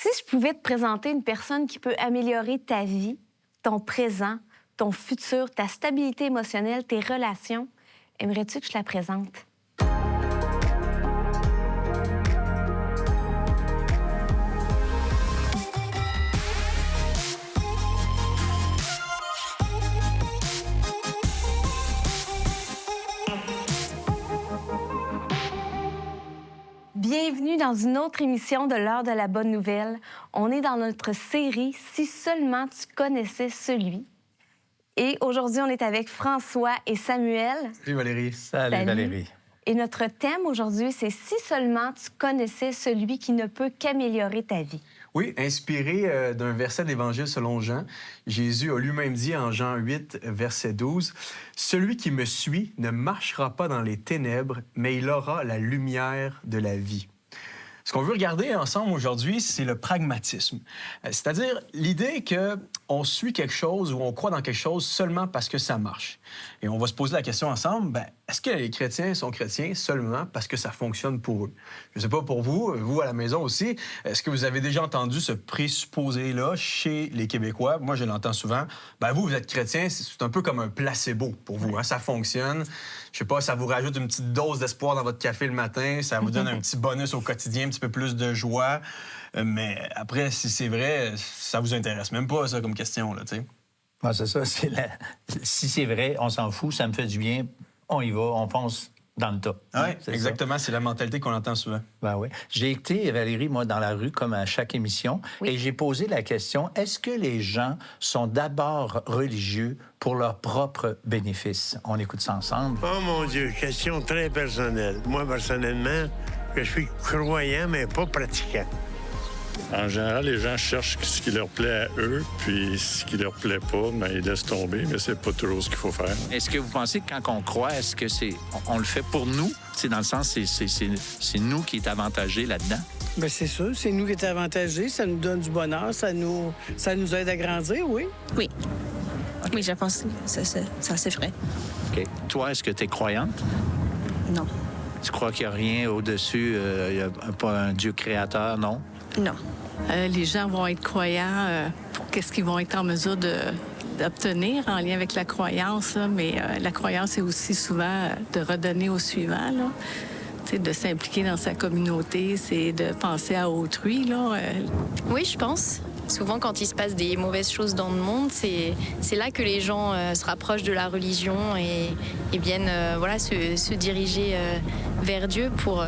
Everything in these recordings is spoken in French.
Si je pouvais te présenter une personne qui peut améliorer ta vie, ton présent, ton futur, ta stabilité émotionnelle, tes relations, aimerais-tu que je la présente? Bienvenue dans une autre émission de l'heure de la bonne nouvelle. On est dans notre série « Si seulement tu connaissais celui ». Et aujourd'hui, on est avec François et Samuel. Salut Valérie. Salut Valérie. Et notre thème aujourd'hui, c'est « Si seulement tu connaissais celui qui ne peut qu'améliorer ta vie ». Oui, inspiré d'un verset de l'Évangile selon Jean, Jésus a lui-même dit en Jean 8, verset 12, « Celui qui me suit ne marchera pas dans les ténèbres, mais il aura la lumière de la vie. » Ce qu'on veut regarder ensemble aujourd'hui, c'est le pragmatisme. C'est-à-dire l'idée qu'on suit quelque chose ou on croit dans quelque chose seulement parce que ça marche. Et on va se poser la question ensemble, est-ce que les chrétiens sont chrétiens seulement parce que ça fonctionne pour eux? Je ne sais pas pour vous, vous à la maison aussi, est-ce que vous avez déjà entendu ce présupposé-là chez les Québécois? Moi, je l'entends souvent. Vous êtes chrétien, c'est un peu comme un placebo pour vous. Hein? Ça fonctionne. Je sais pas, ça vous rajoute une petite dose d'espoir dans votre café le matin, ça vous donne un petit bonus au quotidien, un petit peu plus de joie. Mais après, si c'est vrai, ça vous intéresse même pas, ça, comme question, là, tu sais. Ah, c'est ça. Si c'est vrai, on s'en fout, ça me fait du bien, on y va, on fonce dans le tas. Oui, exactement. C'est la mentalité qu'on entend souvent. Ben oui. J'ai été, Valérie, moi, dans la rue, comme à chaque émission, et j'ai posé la question, est-ce que les gens sont d'abord religieux pour leur propre bénéfice? On écoute ça ensemble. Oh mon Dieu, question très personnelle. Moi, personnellement, je suis croyant, mais pas pratiquant. En général, les gens cherchent ce qui leur plaît à eux, puis ce qui leur plaît pas, ils laissent tomber, mais c'est pas toujours ce qu'il faut faire. Est-ce que vous pensez que quand on croit, est-ce que on le fait pour nous? C'est dans le sens, c'est nous qui est avantagé là-dedans? Bien, c'est sûr, c'est nous qui est avantagés, ça nous donne du bonheur, ça nous aide à grandir, oui. Oui. Okay. Oui, je pense que ça c'est vrai. OK. Toi, est-ce que tu es croyante? Non. Tu crois qu'il n'y a rien au-dessus, il n'y a pas un Dieu créateur, non? Non. Les gens vont être croyants pour qu'est-ce qu'ils vont être en mesure d'obtenir en lien avec la croyance, là. Mais la croyance, c'est aussi souvent de redonner au suivant, là. De s'impliquer dans sa communauté, c'est de penser à autrui, là. Oui, je pense. Souvent, quand il se passe des mauvaises choses dans le monde, c'est là que les gens se rapprochent de la religion et viennent se diriger vers Dieu pour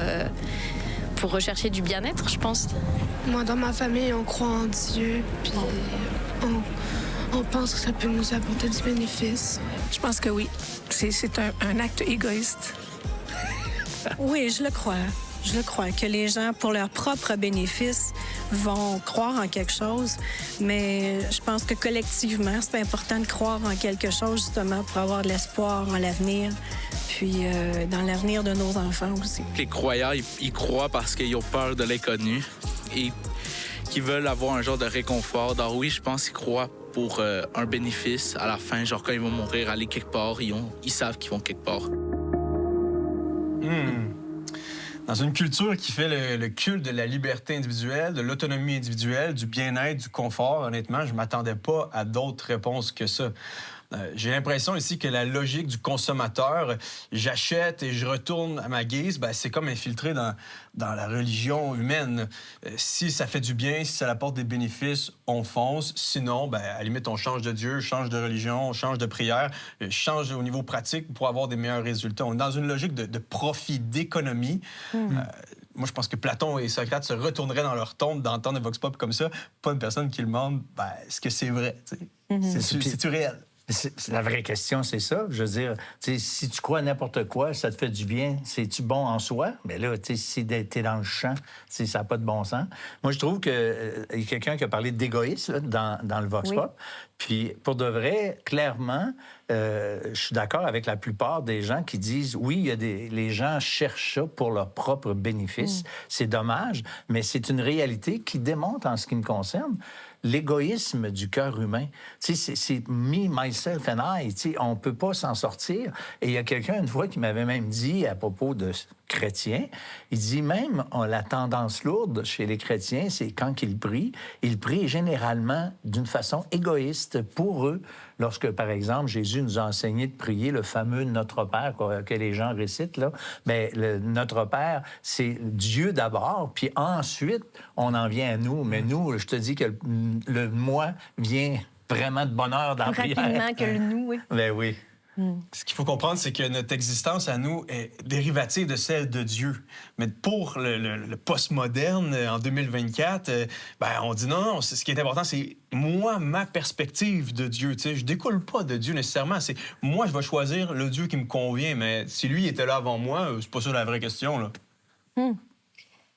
rechercher du bien-être, je pense. Moi, dans ma famille, on croit en Dieu, puis on pense que ça peut nous apporter du bénéfice. Je pense que oui. C'est un acte égoïste. Oui, je le crois. Je le crois, que les gens, pour leur propre bénéfice, vont croire en quelque chose. Mais je pense que collectivement, c'est important de croire en quelque chose, justement, pour avoir de l'espoir en l'avenir, puis dans l'avenir de nos enfants aussi. Les croyants, ils croient parce qu'ils ont peur de l'inconnu et qu'ils veulent avoir un genre de réconfort. Donc oui, je pense qu'ils croient pour un bénéfice à la fin, genre quand ils vont mourir, aller quelque part, ils savent qu'ils vont quelque part. Dans une culture qui fait le culte de la liberté individuelle, de l'autonomie individuelle, du bien-être, du confort, honnêtement, je ne m'attendais pas à d'autres réponses que ça. J'ai l'impression ici que la logique du consommateur, j'achète et je retourne à ma guise, c'est comme infiltré dans la religion humaine. Si ça fait du bien, si ça apporte des bénéfices, on fonce. Sinon, à la limite, on change de Dieu, change de religion, change de prière, change au niveau pratique pour avoir des meilleurs résultats. On est dans une logique de profit, d'économie. Moi, je pense que Platon et Socrate se retourneraient dans leur tombe d'entendre des vox pop comme ça. Pas une personne qui demande est-ce que c'est vrai? C'est-tu réel? La vraie question, c'est ça. Je veux dire, si tu crois à n'importe quoi, ça te fait du bien, c'est-tu bon en soi? Mais là, si t'es dans le champ, ça n'a pas de bon sens. Moi, je trouve qu'il y a quelqu'un qui a parlé d'égoïsme dans le Vox Pop. Puis, pour de vrai, clairement, je suis d'accord avec la plupart des gens qui disent, oui, les gens cherchent ça pour leur propre bénéfice. C'est dommage, mais c'est une réalité qui démontre, en ce qui me concerne, l'égoïsme du cœur humain. Tu sais, c'est me, myself and I. Tu sais, on ne peut pas s'en sortir. Et il y a quelqu'un, une fois, qui m'avait même dit, à propos de chrétiens, il dit même, la tendance lourde chez les chrétiens, c'est quand ils prient généralement d'une façon égoïste pour eux. Lorsque, par exemple, Jésus nous a enseigné de prier le fameux Notre Père que les gens récitent, là, bien, le Notre Père, c'est Dieu d'abord, puis ensuite, on en vient à nous. Mais nous, je te dis que le moi vient vraiment de bonheur dans la prière. Plus rapidement que le nous, oui. Ben oui. Ce qu'il faut comprendre, c'est que notre existence à nous est dérivative de celle de Dieu. Mais pour le postmoderne, en 2024, on dit non, ce qui est important, c'est moi, ma perspective de Dieu. Tu sais, je découle pas de Dieu nécessairement. C'est moi, je vais choisir le Dieu qui me convient. Mais si lui était là avant moi, c'est pas ça la vraie question, là.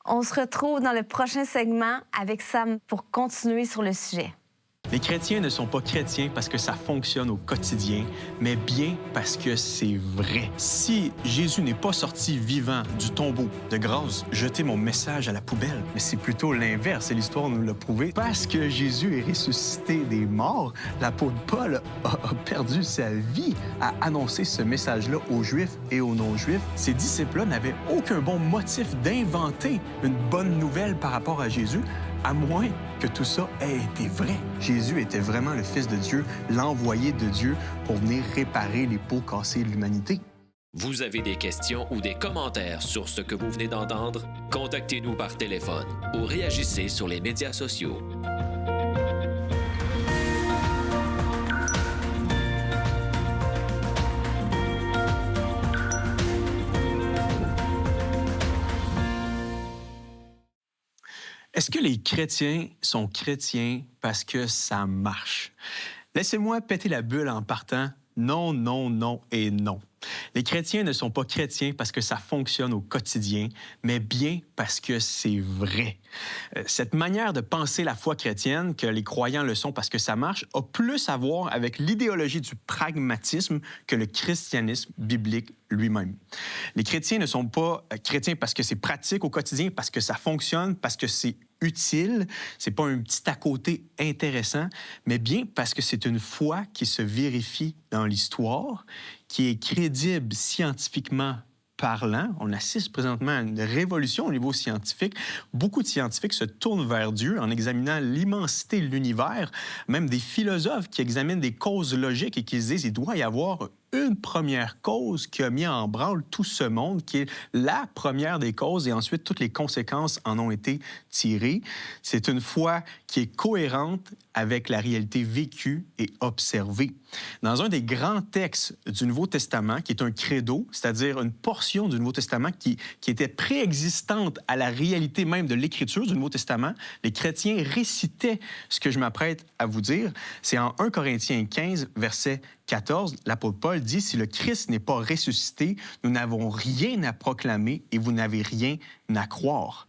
On se retrouve dans le prochain segment avec Sam pour continuer sur le sujet. Les chrétiens ne sont pas chrétiens parce que ça fonctionne au quotidien, mais bien parce que c'est vrai. Si Jésus n'est pas sorti vivant du tombeau, de grâce, jetez mon message à la poubelle. Mais c'est plutôt l'inverse, et l'histoire nous l'a prouvé. Parce que Jésus est ressuscité des morts, l'apôtre Paul a perdu sa vie à annoncer ce message-là aux Juifs et aux non-Juifs. Ces disciples-là n'avaient aucun bon motif d'inventer une bonne nouvelle par rapport à Jésus, à moins que tout ça ait été vrai. Jésus était vraiment le Fils de Dieu, l'envoyé de Dieu pour venir réparer les pots cassés de l'humanité. Vous avez des questions ou des commentaires sur ce que vous venez d'entendre? Contactez-nous par téléphone ou réagissez sur les médias sociaux. Est-ce que les chrétiens sont chrétiens parce que ça marche? Laissez-moi péter la bulle en partant. Non, non, non et non. Les chrétiens ne sont pas chrétiens parce que ça fonctionne au quotidien, mais bien parce que c'est vrai. Cette manière de penser la foi chrétienne, que les croyants le sont parce que ça marche, a plus à voir avec l'idéologie du pragmatisme que le christianisme biblique lui-même. Les chrétiens ne sont pas chrétiens parce que c'est pratique au quotidien, parce que ça fonctionne, parce que c'est utile, c'est pas un petit à côté intéressant, mais bien parce que c'est une foi qui se vérifie dans l'histoire, qui est crédible scientifiquement parlant. On assiste présentement à une révolution au niveau scientifique. Beaucoup de scientifiques se tournent vers Dieu en examinant l'immensité de l'univers, même des philosophes qui examinent des causes logiques et qui se disent qu'il doit y avoir une première cause qui a mis en branle tout ce monde, qui est la première des causes, et ensuite toutes les conséquences en ont été tirées. C'est une foi qui est cohérente avec la réalité vécue et observée. Dans un des grands textes du Nouveau Testament, qui est un credo, c'est-à-dire une portion du Nouveau Testament qui était préexistante à la réalité même de l'Écriture du Nouveau Testament, les chrétiens récitaient ce que je m'apprête à vous dire. C'est en 1 Corinthiens 15, verset 14, l'apôtre Paul dit « Si le Christ n'est pas ressuscité, nous n'avons rien à proclamer et vous n'avez rien à croire. »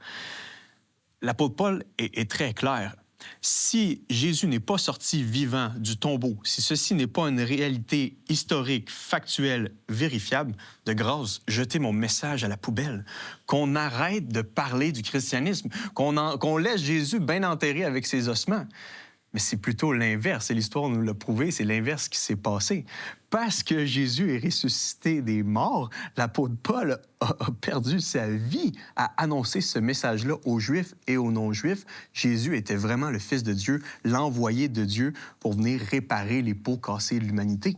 L'apôtre Paul est très clair. Si Jésus n'est pas sorti vivant du tombeau, si ceci n'est pas une réalité historique, factuelle, vérifiable, de grâce, jetez mon message à la poubelle. Qu'on arrête de parler du christianisme, qu'on laisse Jésus bien enterré avec ses ossements. Mais c'est plutôt l'inverse, et l'histoire nous l'a prouvé, c'est l'inverse qui s'est passé. Parce que Jésus est ressuscité des morts, l'apôtre Paul a perdu sa vie à annoncer ce message-là aux Juifs et aux non-Juifs. Jésus était vraiment le Fils de Dieu, l'envoyé de Dieu pour venir réparer les pots cassés de l'humanité.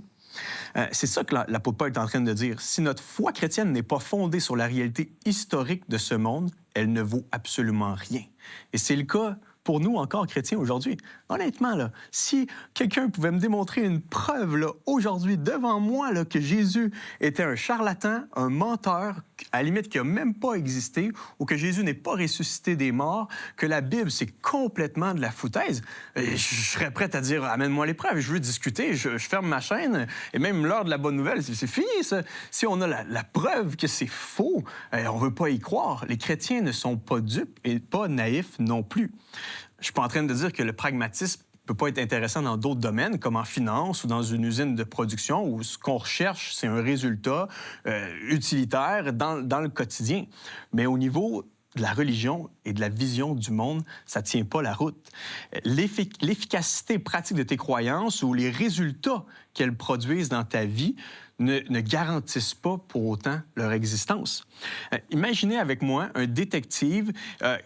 C'est ça que l'apôtre Paul est en train de dire. Si notre foi chrétienne n'est pas fondée sur la réalité historique de ce monde, elle ne vaut absolument rien. Et c'est le cas pour nous, encore chrétiens aujourd'hui. Honnêtement, là, si quelqu'un pouvait me démontrer une preuve là, aujourd'hui, devant moi, là, que Jésus était un charlatan, un menteur, à la limite qui n'a même pas existé, ou que Jésus n'est pas ressuscité des morts, que la Bible, c'est complètement de la foutaise, je serais prêt à dire « Amène-moi les preuves, je veux discuter, je ferme ma chaîne. » Et même l'heure de la bonne nouvelle, c'est fini, ça. Si on a la preuve que c'est faux, on ne veut pas y croire. Les chrétiens ne sont pas dupes et pas naïfs non plus. Je ne suis pas en train de dire que le pragmatisme peut pas être intéressant dans d'autres domaines, comme en finance ou dans une usine de production, où ce qu'on recherche, c'est un résultat utilitaire dans le quotidien. Mais au niveau de la religion et de la vision du monde, ça ne tient pas la route. L'efficacité pratique de tes croyances ou les résultats qu'elles produisent dans ta vie ne garantissent pas pour autant leur existence. Imaginez avec moi un détective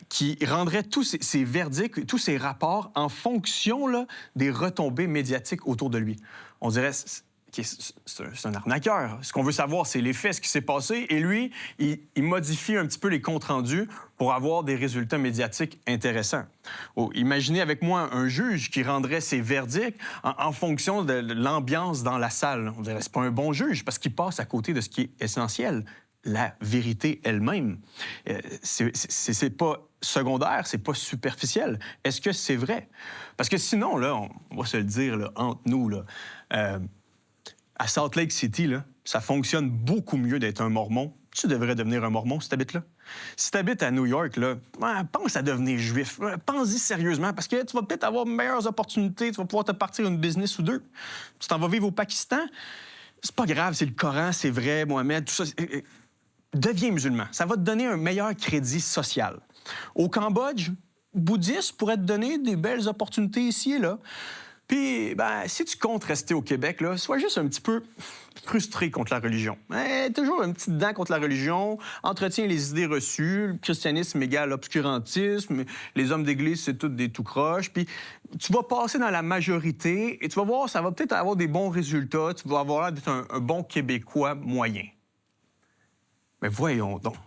qui rendrait tous ses verdicts, tous ses rapports en fonction là, des retombées médiatiques autour de lui. On dirait... C'est un arnaqueur. Ce qu'on veut savoir, c'est les faits, ce qui s'est passé. Et lui, il modifie un petit peu les comptes rendus pour avoir des résultats médiatiques intéressants. Imaginez avec moi un juge qui rendrait ses verdicts en fonction de l'ambiance dans la salle. On dirait que c'est pas un bon juge parce qu'il passe à côté de ce qui est essentiel, la vérité elle-même. C'est pas secondaire, c'est pas superficiel. Est-ce que c'est vrai? Parce que sinon, là, on va se le dire là, entre nous, là, à Salt Lake City, là, ça fonctionne beaucoup mieux d'être un mormon. Tu devrais devenir un mormon si tu habites là. Si tu habites à New York, là, pense à devenir juif. Pense-y sérieusement, parce que tu vas peut-être avoir de meilleures opportunités. Tu vas pouvoir te partir une business ou deux. Tu t'en vas vivre au Pakistan. C'est pas grave, c'est le Coran, c'est vrai, Mohamed, tout ça. Deviens musulman. Ça va te donner un meilleur crédit social. Au Cambodge, bouddhiste pourrait te donner des belles opportunités ici et là. Puis, si tu comptes rester au Québec, là, sois juste un petit peu frustré contre la religion. Toujours un petit dent contre la religion, entretiens les idées reçues, le christianisme égale obscurantisme, les hommes d'église, c'est tous des tout-croches. Puis, tu vas passer dans la majorité et tu vas voir, ça va peut-être avoir des bons résultats, tu vas avoir l'air d'être un bon Québécois moyen. Mais voyons donc,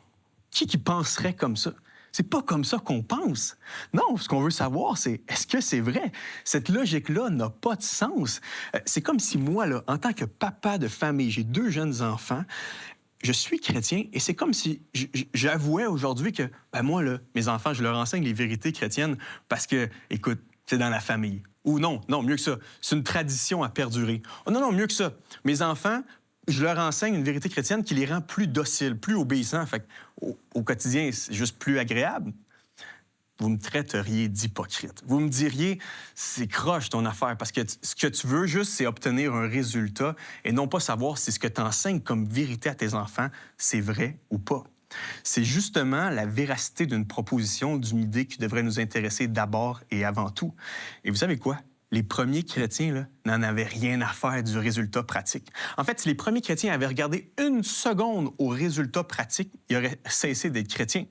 qui penserait comme ça? C'est pas comme ça qu'on pense. Non, ce qu'on veut savoir, c'est est-ce que c'est vrai? Cette logique-là n'a pas de sens. C'est comme si moi, là, en tant que papa de famille, j'ai 2 jeunes enfants, je suis chrétien et c'est comme si j'avouais aujourd'hui que, moi, là, mes enfants, je leur enseigne les vérités chrétiennes parce que, écoute, c'est dans la famille. Ou non, mieux que ça, c'est une tradition à perdurer. Oh, non, mieux que ça. Mes enfants, je leur enseigne une vérité chrétienne qui les rend plus dociles, plus obéissants. Fait au quotidien, c'est juste plus agréable. Vous me traiteriez d'hypocrite. Vous me diriez, c'est croche ton affaire, parce que ce que tu veux juste, c'est obtenir un résultat et non pas savoir si ce que tu enseignes comme vérité à tes enfants, c'est vrai ou pas. C'est justement la véracité d'une proposition, d'une idée qui devrait nous intéresser d'abord et avant tout. Et vous savez quoi? Les premiers chrétiens là, n'en avaient rien à faire du résultat pratique. En fait, si les premiers chrétiens avaient regardé 1 seconde au résultat pratique, ils auraient cessé d'être chrétiens.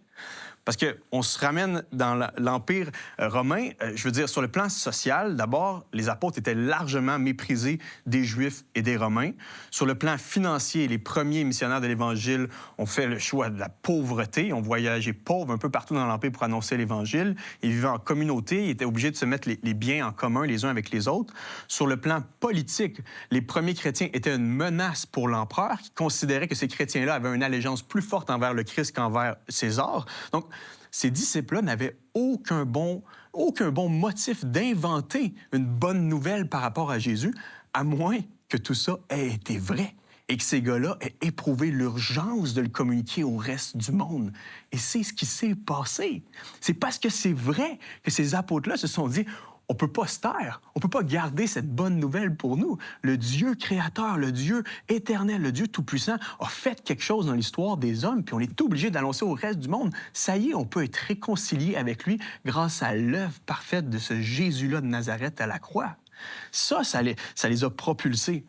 Parce qu'on se ramène dans l'Empire romain, je veux dire, sur le plan social, d'abord, les apôtres étaient largement méprisés des Juifs et des Romains. Sur le plan financier, les premiers missionnaires de l'Évangile ont fait le choix de la pauvreté. On voyageait pauvres un peu partout dans l'Empire pour annoncer l'Évangile. Ils vivaient en communauté, ils étaient obligés de se mettre les biens en commun les uns avec les autres. Sur le plan politique, les premiers chrétiens étaient une menace pour l'empereur qui considérait que ces chrétiens-là avaient une allégeance plus forte envers le Christ qu'envers César. Donc, ces disciples-là n'avaient aucun bon motif d'inventer une bonne nouvelle par rapport à Jésus, à moins que tout ça ait été vrai et que ces gars-là aient éprouvé l'urgence de le communiquer au reste du monde. Et c'est ce qui s'est passé. C'est parce que c'est vrai que ces apôtres-là se sont dit... On ne peut pas se taire. On ne peut pas garder cette bonne nouvelle pour nous. Le Dieu créateur, le Dieu éternel, le Dieu tout-puissant a fait quelque chose dans l'histoire des hommes, puis on est obligé d'annoncer au reste du monde. Ça y est, on peut être réconcilié avec lui grâce à l'œuvre parfaite de ce Jésus-là de Nazareth à la croix. Ça les a propulsés.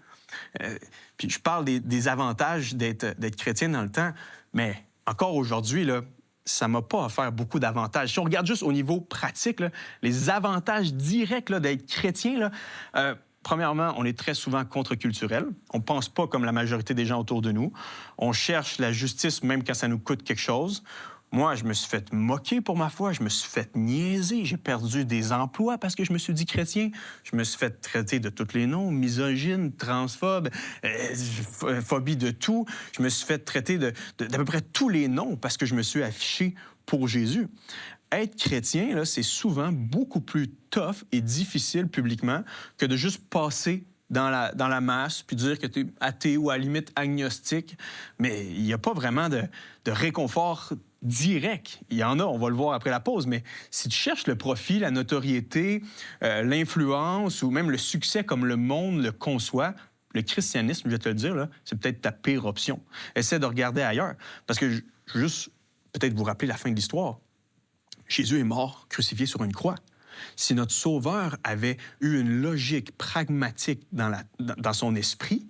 Puis je parle des avantages d'être chrétien dans le temps, mais encore aujourd'hui, là, ça ne m'a pas offert beaucoup d'avantages. Si on regarde juste au niveau pratique, là, les avantages directs là, d'être chrétien, là, premièrement, on est très souvent contre-culturel. On ne pense pas comme la majorité des gens autour de nous. On cherche la justice même quand ça nous coûte quelque chose. Moi, je me suis fait moquer pour ma foi, je me suis fait niaiser, j'ai perdu des emplois parce que je me suis dit chrétien. Je me suis fait traiter de tous les noms, misogyne, transphobe, phobie de tout. Je me suis fait traiter d'à peu près tous les noms parce que je me suis affiché pour Jésus. Être chrétien, là, c'est souvent beaucoup plus tough et difficile publiquement que de juste passer dans la masse, puis dire que tu es athée ou à la limite agnostique. Mais il n'y a pas vraiment de réconfort direct. Il y en a, on va le voir après la pause, mais si tu cherches le profit, la notoriété, l'influence ou même le succès comme le monde le conçoit, le christianisme, je vais te le dire, là, c'est peut-être ta pire option. Essaie de regarder ailleurs. Parce que je veux juste peut-être vous rappeler la fin de l'histoire. Jésus est mort, crucifié sur une croix. Si notre Sauveur avait eu une logique pragmatique dans son esprit,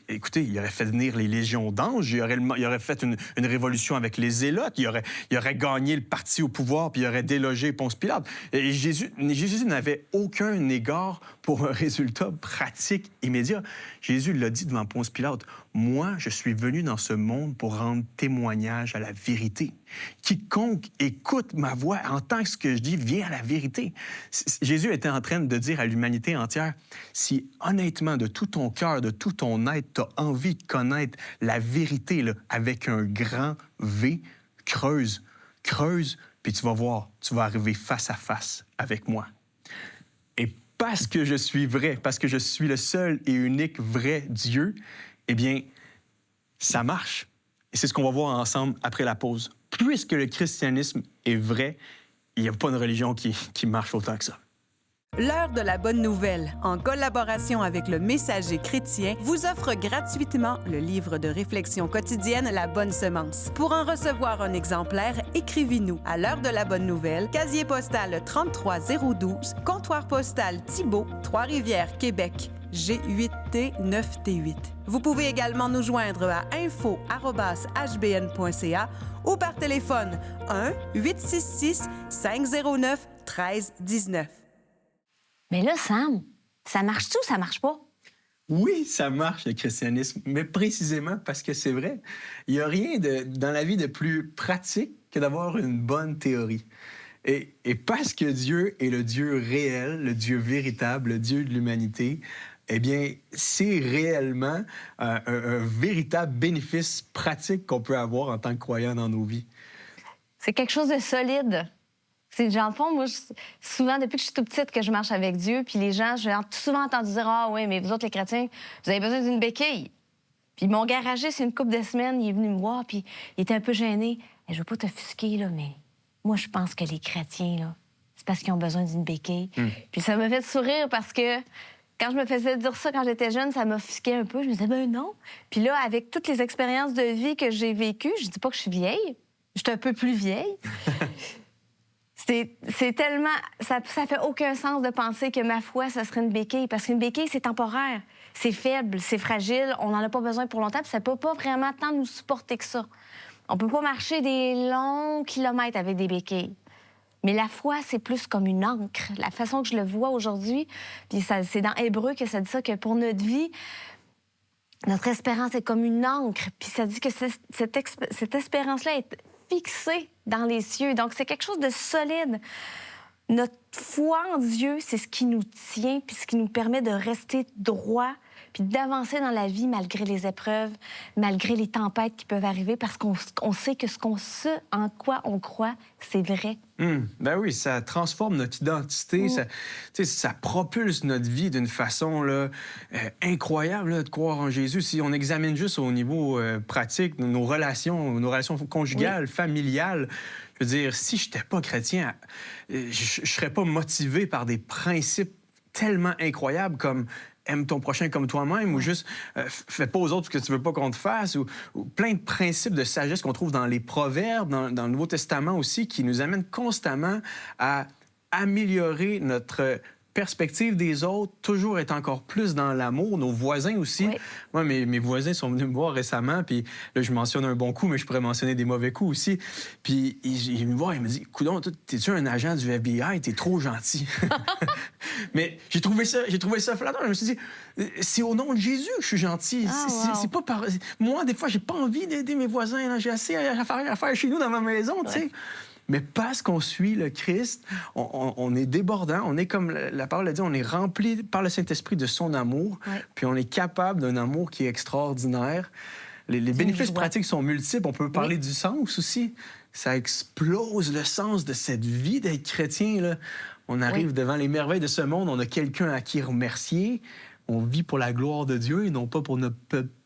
écoutez, il aurait fait venir les légions d'anges, il aurait fait une révolution avec les zélotes, il aurait gagné le parti au pouvoir, puis il aurait délogé Ponce Pilate. Et Jésus n'avait aucun égard pour un résultat pratique immédiat. Jésus l'a dit devant Ponce Pilate, « Moi, je suis venu dans ce monde pour rendre témoignage à la vérité. Quiconque écoute ma voix, entend ce que je dis, vient à la vérité. » Jésus était en train de dire à l'humanité entière, si honnêtement, de tout ton cœur, de tout ton être, tu as envie de connaître la vérité là, avec un grand V, creuse, puis tu vas voir, tu vas arriver face à face avec moi. Et parce que je suis vrai, parce que je suis le seul et unique vrai Dieu, eh bien, ça marche. Et c'est ce qu'on va voir ensemble après la pause. Puisque le christianisme est vrai, il n'y a pas une religion qui marche autant que ça. L'heure de la bonne nouvelle, en collaboration avec le Messager chrétien, vous offre gratuitement le livre de réflexion quotidienne La Bonne Semence. Pour en recevoir un exemplaire, écrivez-nous à l'heure de la bonne nouvelle, casier postal 33012, comptoir postal Thibault, Trois-Rivières, Québec. G8T 9T8. Vous pouvez également nous joindre à info@hbn.ca ou par téléphone 1-866-509-1319. Mais là, Sam, ça marche-tu ou ça marche pas? Oui, ça marche, le christianisme, mais précisément parce que c'est vrai. Il n'y a rien dans la vie de plus pratique que d'avoir une bonne théorie. Et parce que Dieu est le Dieu réel, le Dieu véritable, le Dieu de l'humanité, eh bien, c'est réellement un véritable bénéfice pratique qu'on peut avoir en tant que croyant dans nos vies. C'est quelque chose de solide. C'est genre, moi, souvent, depuis que je suis toute petite, que je marche avec Dieu, puis les gens, j'ai souvent entendu dire « Ah oui, mais vous autres, les chrétiens, vous avez besoin d'une béquille. » Puis mon garagiste, une couple de semaines, il est venu me voir, puis il était un peu gêné. « Je veux pas t'offusquer, là, mais moi, je pense que les chrétiens, là, c'est parce qu'ils ont besoin d'une béquille. Puis ça m'a fait sourire parce que quand je me faisais dire ça quand j'étais jeune, ça m'offusquait un peu. Je me disais, ben non. Puis là, avec toutes les expériences de vie que j'ai vécues, je dis pas que je suis vieille. Je suis un peu plus vieille. C'est tellement... Ça fait aucun sens de penser que ma foi, ça serait une béquille. Parce qu'une béquille, c'est temporaire. C'est faible, c'est fragile. On n'en a pas besoin pour longtemps. Puis ça peut pas vraiment tant nous supporter que ça. On peut pas marcher des longs kilomètres avec des béquilles. Mais la foi, c'est plus comme une ancre. La façon que je le vois aujourd'hui, puis c'est dans Hébreu que ça dit ça, que pour notre vie, notre espérance est comme une ancre. Puis ça dit que cette espérance-là est fixée dans les cieux. Donc, c'est quelque chose de solide. Notre foi en Dieu, c'est ce qui nous tient, puis ce qui nous permet de rester droit, puis d'avancer dans la vie malgré les épreuves, malgré les tempêtes qui peuvent arriver, parce qu'on sait que ce en quoi on croit, c'est vrai. Ben oui, ça transforme notre identité, ça propulse notre vie d'une façon là, incroyable là, de croire en Jésus. Si on examine juste au niveau pratique nos relations conjugales, familiales, je veux dire, si je n'étais pas chrétien, je ne serais pas motivé par des principes tellement incroyables comme aime ton prochain comme toi-même, ou juste fais pas aux autres ce que tu veux pas qu'on te fasse, ou plein de principes de sagesse qu'on trouve dans les Proverbes, dans le Nouveau Testament aussi, qui nous amènent constamment à améliorer notre perspective des autres, toujours être encore plus dans l'amour. Nos voisins aussi. Oui. Moi, mes voisins sont venus me voir récemment, puis là, je mentionne un bon coup, mais je pourrais mentionner des mauvais coups aussi. Puis il me voit, il me dit, coudonc, t'es-tu un agent du FBI? T'es trop gentil. Mais j'ai trouvé ça flatteur. Je me suis dit, c'est au nom de Jésus que je suis gentil. C'est pas par... Moi, des fois, j'ai pas envie d'aider mes voisins. Là. J'ai assez à faire chez nous dans ma maison, tu sais. Mais parce qu'on suit le Christ, on est débordant, on est comme la parole a dit, on est rempli par le Saint-Esprit de son amour, puis on est capable d'un amour qui est extraordinaire. Les bénéfices pratiques sont multiples. On peut parler du sens aussi. Ça explose le sens de cette vie d'être chrétien, là. On arrive devant les merveilles de ce monde, on a quelqu'un à qui remercier. On vit pour la gloire de Dieu et non pas pour notre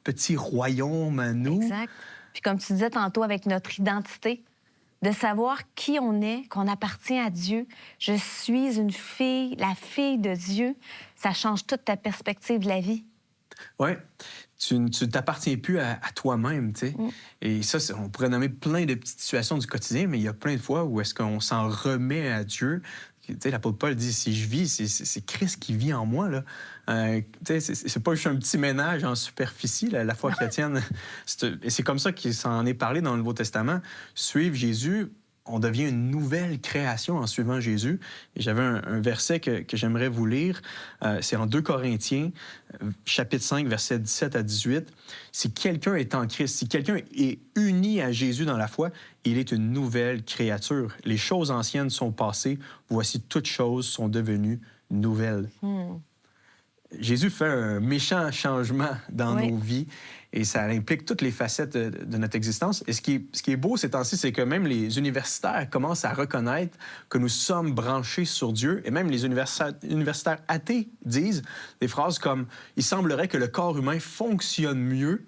petit royaume à nous. Exact. Puis comme tu disais tantôt avec notre identité, de savoir qui on est, qu'on appartient à Dieu. Je suis une fille, la fille de Dieu. Ça change toute ta perspective de la vie. Oui. Tu ne t'appartiens plus à toi-même, tu sais. Et ça, on pourrait nommer plein de petites situations du quotidien, mais il y a plein de fois où est-ce qu'on s'en remet à Dieu. Tu sais, l'apôtre Paul dit, si je vis, c'est Christ qui vit en moi, là. Tu sais, c'est pas juste un petit ménage en superficie, la foi chrétienne. Et c'est comme ça qu'il s'en est parlé dans le Nouveau Testament. Suivre Jésus, on devient une nouvelle création en suivant Jésus. Et j'avais un verset que j'aimerais vous lire. C'est en 2 Corinthiens, chapitre 5, versets 17 à 18. Si quelqu'un est en Christ, si quelqu'un est uni à Jésus dans la foi, il est une nouvelle créature. Les choses anciennes sont passées. Voici, toutes choses sont devenues nouvelles. Jésus fait un méchant changement dans nos vies et ça implique toutes les facettes de notre existence. Et ce qui est beau ces temps-ci, c'est que même les universitaires commencent à reconnaître que nous sommes branchés sur Dieu. Et même les universitaires athées disent des phrases comme « Il semblerait que le corps humain fonctionne mieux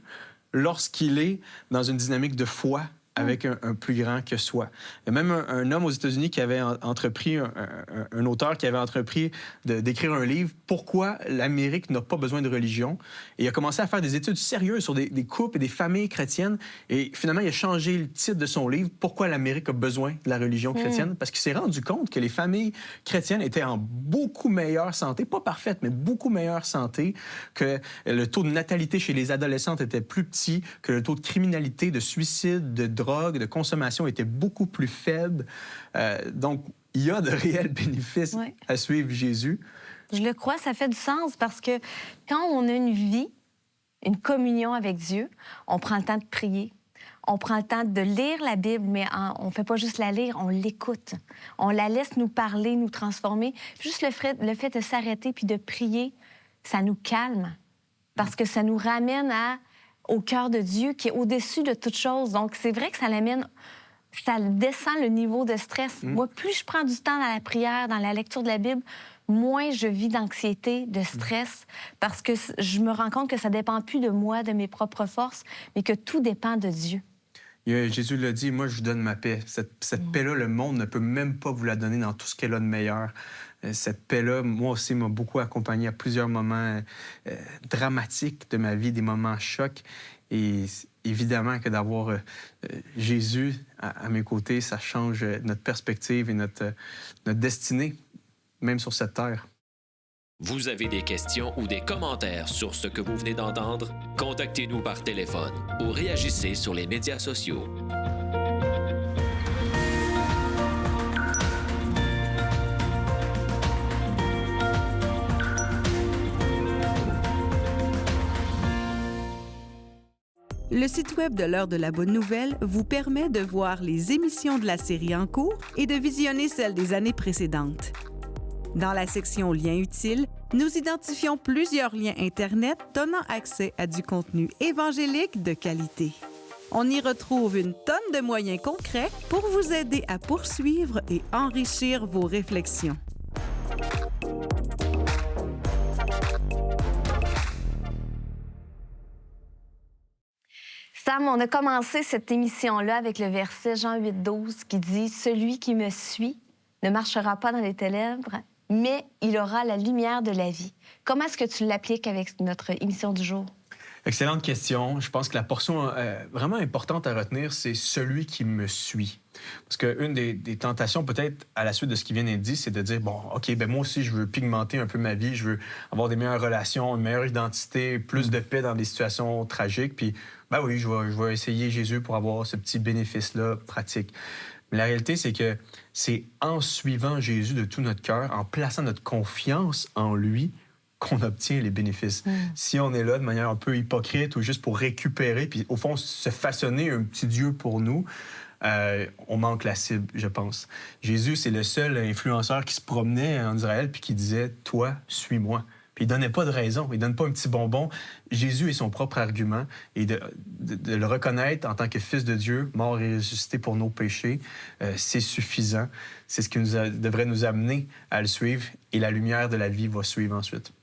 lorsqu'il est dans une dynamique de foi avec un plus grand que soi. » Il y a même un homme aux États-Unis qui avait entrepris, un auteur qui avait entrepris d'écrire un livre « Pourquoi l'Amérique n'a pas besoin de religion ?» Et il a commencé à faire des études sérieuses sur des couples et des familles chrétiennes. Et finalement, il a changé le titre de son livre « Pourquoi l'Amérique a besoin de la religion chrétienne ?» Parce qu'il s'est rendu compte que les familles chrétiennes étaient en beaucoup meilleure santé, pas parfaite, mais beaucoup meilleure santé, que le taux de natalité chez les adolescentes était plus petit, que le taux de criminalité, de suicide, de drogue, de consommation était beaucoup plus faible. Donc, il y a de réels bénéfices à suivre Jésus. Je le crois, ça fait du sens parce que quand on a une vie, une communion avec Dieu, on prend le temps de prier. On prend le temps de lire la Bible, mais on ne fait pas juste la lire, on l'écoute. On la laisse nous parler, nous transformer. Juste le fait de s'arrêter puis de prier, ça nous calme parce que ça nous ramène au cœur de Dieu qui est au-dessus de toute chose. Donc, c'est vrai que ça descend le niveau de stress. Moi, plus je prends du temps dans la prière, dans la lecture de la Bible, moins je vis d'anxiété, de stress, parce que je me rends compte que ça ne dépend plus de moi, de mes propres forces, mais que tout dépend de Dieu. Jésus l'a dit, moi, je vous donne ma paix. Cette paix-là, le monde ne peut même pas vous la donner dans tout ce qu'elle a de meilleur. Cette paix-là, moi aussi, m'a beaucoup accompagné à plusieurs moments dramatiques de ma vie, des moments chocs. Et évidemment que d'avoir Jésus à mes côtés, ça change notre perspective et notre destinée, même sur cette terre. Vous avez des questions ou des commentaires sur ce que vous venez d'entendre? Contactez-nous par téléphone ou réagissez sur les médias sociaux. Le site web de l'Heure de la Bonne Nouvelle vous permet de voir les émissions de la série en cours et de visionner celles des années précédentes. Dans la section Liens utiles, nous identifions plusieurs liens Internet donnant accès à du contenu évangélique de qualité. On y retrouve une tonne de moyens concrets pour vous aider à poursuivre et enrichir vos réflexions. Sam, on a commencé cette émission-là avec le verset Jean 8,12 qui dit « Celui qui me suit ne marchera pas dans les ténèbres, mais il aura la lumière de la vie. » Comment est-ce que tu l'appliques avec notre émission du jour? Excellente question. Je pense que la portion vraiment importante à retenir, c'est « celui qui me suit ». Parce qu'une des tentations, peut-être, à la suite de ce qui vient d'être dit, c'est de dire, bon, OK, ben moi aussi, je veux pigmenter un peu ma vie, je veux avoir des meilleures relations, une meilleure identité, plus de paix dans des situations tragiques, puis, ben oui, je vais essayer Jésus pour avoir ce petit bénéfice-là pratique. Mais la réalité, c'est que c'est en suivant Jésus de tout notre cœur, en plaçant notre confiance en lui, qu'on obtient les bénéfices. Si on est là de manière un peu hypocrite ou juste pour récupérer, puis au fond, se façonner un petit Dieu pour nous, on manque la cible, je pense. Jésus, c'est le seul influenceur qui se promenait en Israël puis qui disait « Toi, suis-moi ». Puis il donnait pas de raison, il donne pas un petit bonbon. Jésus est son propre argument et de le reconnaître en tant que Fils de Dieu, mort et ressuscité pour nos péchés, c'est suffisant. C'est ce qui devrait nous amener à le suivre et la lumière de la vie va suivre ensuite.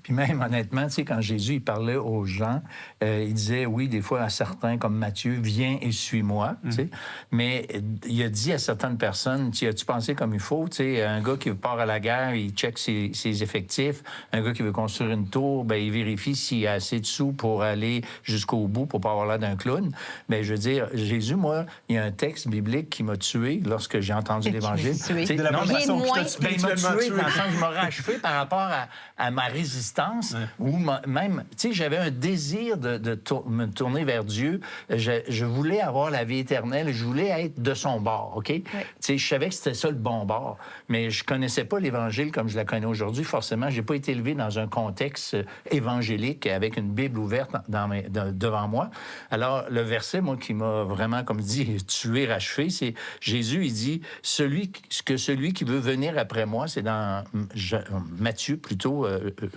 Puis même, honnêtement, tu sais, quand Jésus il parlait aux gens, il disait, oui, des fois à certains, comme Matthieu, viens et suis-moi, tu sais. Mais il a dit à certaines personnes, tu as-tu pensé comme il faut? Tu sais, un gars qui part à la guerre, il check ses effectifs. Un gars qui veut construire une tour, bien, il vérifie s'il y a assez de sous pour aller jusqu'au bout, pour pas avoir l'air d'un clown. Mais je veux dire, Jésus, moi, il y a un texte biblique qui m'a tué lorsque j'ai entendu l'Évangile. De la même façon que je t'ai spirituellement tué. Dans le sens que je m'aurais achevé par rapport à ma résistance, ou même, tu sais, j'avais un désir de me tourner vers Dieu. Je voulais avoir la vie éternelle, je voulais être de son bord, OK? Tu sais, je savais que c'était ça le bon bord, mais je connaissais pas l'Évangile comme je la connais aujourd'hui. Forcément, j'ai pas été élevé dans un contexte évangélique avec une Bible ouverte devant moi. Alors, le verset, moi, qui m'a vraiment, comme dit, tué, rachevé, c'est Jésus, il dit, celui qui veut venir après moi, c'est dans Matthieu, plutôt,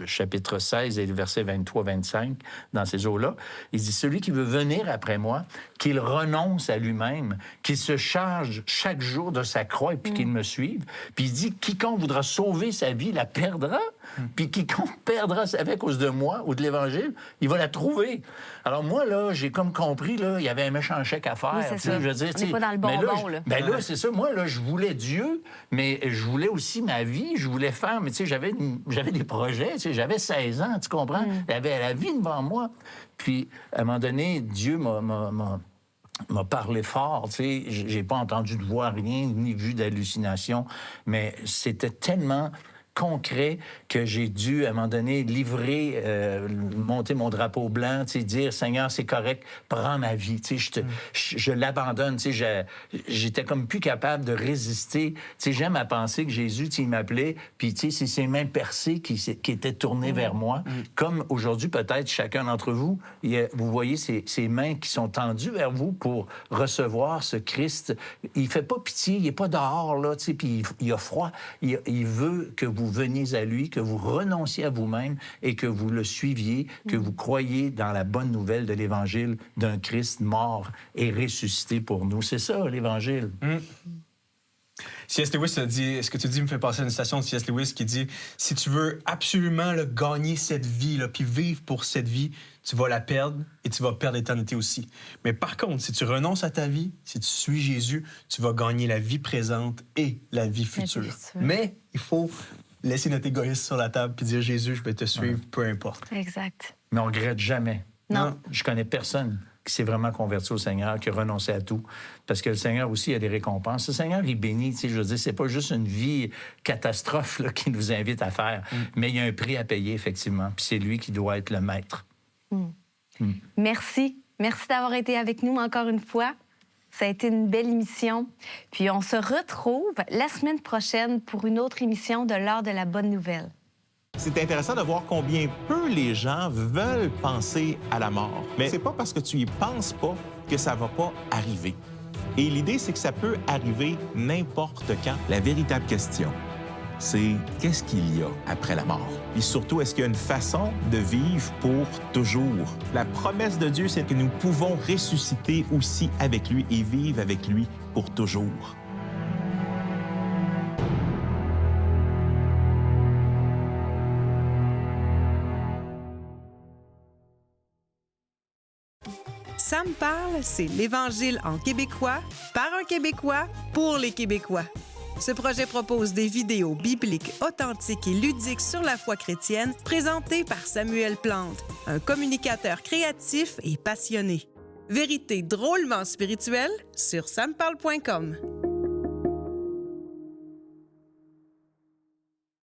chapitre 16 et verset 23-25, dans ces eaux-là, il dit, celui qui veut venir après moi, qu'il renonce à lui-même, qu'il se charge chaque jour de sa croix et puis qu'il me suive. Puis il dit, quiconque voudra sauver sa vie la perdra, puis quiconque perdra sa vie à cause de moi ou de l'Évangile, il va la trouver. Alors moi, là, j'ai comme compris, là, il y avait un méchant chèque à faire. Oui, c'est ça. Je veux dire, on n'est pas dans le bonbon, là. Ben là, c'est ça. Moi, là, je voulais Dieu, mais je voulais aussi ma vie. Je voulais faire, mais tu sais, j'avais des projets. Tu sais, j'avais 16 ans, tu comprends? J'avais la vie devant moi. Puis, à un moment donné, Dieu m'a parlé fort, tu sais. J'ai pas entendu de voix, rien, ni vu d'hallucination, mais c'était tellement concret que j'ai dû, à un moment donné, livrer, monter mon drapeau blanc, tu sais, dire, Seigneur, c'est correct, prends ma vie, tu sais, je l'abandonne, tu sais, j'étais comme plus capable de résister. Tu sais, j'aime à penser que Jésus, tu sais, il m'appelait, puis tu sais, c'est ses mains percées qui étaient tournées vers moi. Comme aujourd'hui, peut-être, chacun d'entre vous, vous voyez ces mains qui sont tendues vers vous pour recevoir ce Christ. Il fait pas pitié, il est pas dehors, là, tu sais, puis il a froid. Il veut que vous veniez à lui, que vous renonciez à vous-même et que vous le suiviez, que vous croyiez dans la bonne nouvelle de l'Évangile d'un Christ mort et ressuscité pour nous. C'est ça, l'Évangile. C.S. Lewis a dit, ce que tu dis me fait penser à une citation de C.S. Lewis qui dit, si tu veux absolument gagner cette vie, puis vivre pour cette vie, tu vas la perdre et tu vas perdre l'éternité aussi. Mais par contre, si tu renonces à ta vie, si tu suis Jésus, tu vas gagner la vie présente et la vie future. Mais il faut laisser notre égoïsme sur la table puis dire, Jésus, je vais te suivre, peu importe. Exact. Mais on ne regrette jamais. Non. Je connais personne qui s'est vraiment converti au Seigneur, qui a renoncé à tout. Parce que le Seigneur aussi a des récompenses. Le Seigneur, il bénit. Tu sais, je veux dire, c'est pas juste une vie catastrophe là, qu'il nous invite à faire. Mais il y a un prix à payer, effectivement. Puis c'est lui qui doit être le maître. Merci. Merci d'avoir été avec nous encore une fois. Ça a été une belle émission. Puis on se retrouve la semaine prochaine pour une autre émission de l'Heure de la bonne nouvelle. C'est intéressant de voir combien peu les gens veulent penser à la mort. Mais c'est pas parce que tu y penses pas que ça va pas arriver. Et l'idée, c'est que ça peut arriver n'importe quand. La véritable question, c'est qu'est-ce qu'il y a après la mort? Et surtout, est-ce qu'il y a une façon de vivre pour toujours? La promesse de Dieu, c'est que nous pouvons ressusciter aussi avec lui et vivre avec lui pour toujours. Ça me parle, c'est l'Évangile en québécois, par un Québécois, pour les Québécois. Ce projet propose des vidéos bibliques authentiques et ludiques sur la foi chrétienne présentées par Samuel Plante, un communicateur créatif et passionné. Vérité drôlement spirituelle sur sameparle.com.